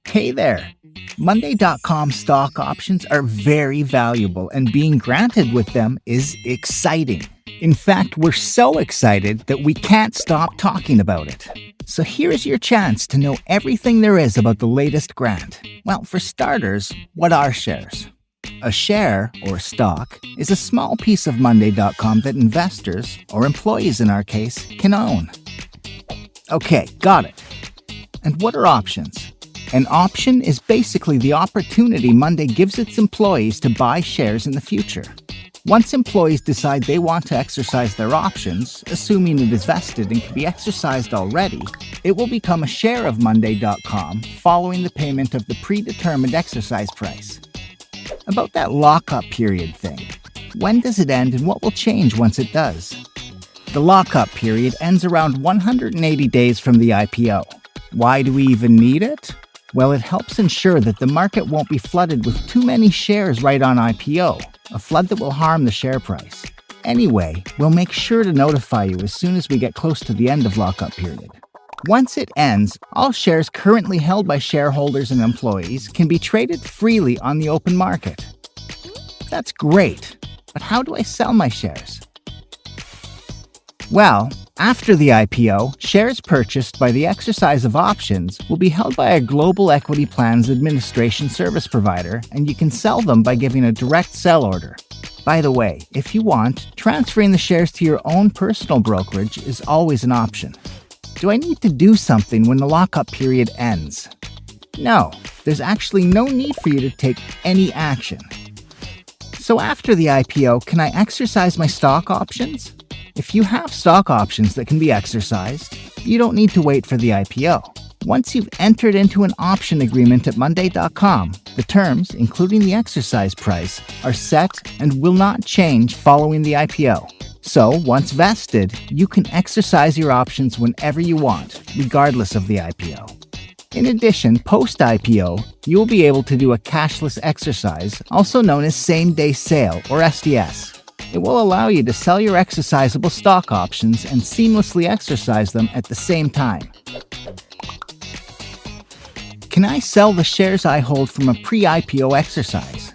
Hey there! Monday.com stock options are very valuable, and being granted with them is exciting. In fact, we're so excited that we can't stop talking about it. So here's your chance to know everything there is about the latest grant. Well, for starters, what are shares? A share, or stock, is a small piece of Monday.com that investors, or employees in our case, can own. Okay, got it. And what are options? An option is basically the opportunity Monday gives its employees to buy shares in the future. Once employees decide they want to exercise their options, assuming it is vested and can be exercised already, it will become a share of Monday.com following the payment of the predetermined exercise price. About that lockup period thing. When does it end and what will change once it does? The lockup period ends around 180 days from the IPO. Why do we even need it? Well, it helps ensure that the market won't be flooded with too many shares right on IPO, a flood that will harm the share price. Anyway, we'll make sure to notify you as soon as we get close to the end of lockup period. Once it ends, all shares currently held by shareholders and employees can be traded freely on the open market. That's great, but how do I sell my shares? Well, after the IPO, shares purchased by the exercise of options will be held by a global equity plans administration service provider, and you can sell them by giving a direct sell order. By the way, if you want, transferring the shares to your own personal brokerage is always an option. Do I need to do something when the lockup period ends? No, there's actually no need for you to take any action. So after the IPO, can I exercise my stock options? If you have stock options that can be exercised, you don't need to wait for the IPO. Once you've entered into an option agreement at Monday.com, the terms, including the exercise price, are set and will not change following the IPO. So, once vested, you can exercise your options whenever you want, regardless of the IPO. In addition, post-IPO, you will be able to do a cashless exercise, also known as same-day sale, or SDS. It will allow you to sell your exercisable stock options and seamlessly exercise them at the same time. Can I sell the shares I hold from a pre-IPO exercise?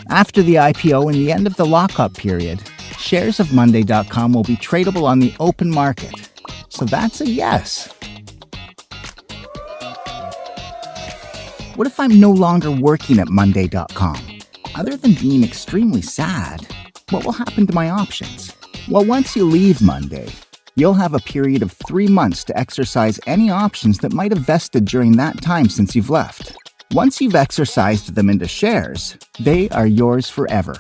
After the IPO and the end of the lockup period, shares of Monday.com will be tradable on the open market. So that's a yes. What if I'm no longer working at Monday.com? Other than being extremely sad, what will happen to my options? Well, once you leave Monday, you'll have a period of 3 months to exercise any options that might have vested during that time since you've left. Once you've exercised them into shares, they are yours forever.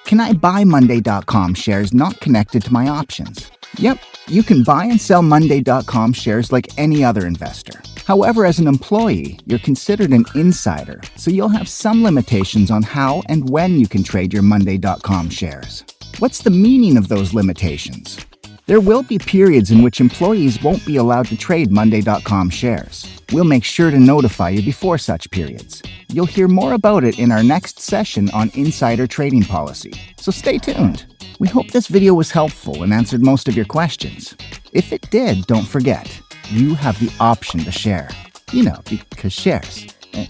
Can I buy Monday.com shares not connected to my options? Yep, you can buy and sell Monday.com shares like any other investor. However, as an employee, you're considered an insider, so you'll have some limitations on how and when you can trade your Monday.com shares. What's the meaning of those limitations? There will be periods in which employees won't be allowed to trade Monday.com shares. We'll make sure to notify you before such periods. You'll hear more about it in our next session on insider trading policy, so stay tuned. We hope this video was helpful and answered most of your questions. If it did, don't forget, you have the option to share. Because shares. Oh,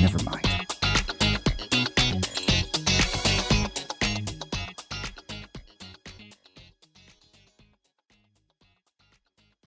never mind.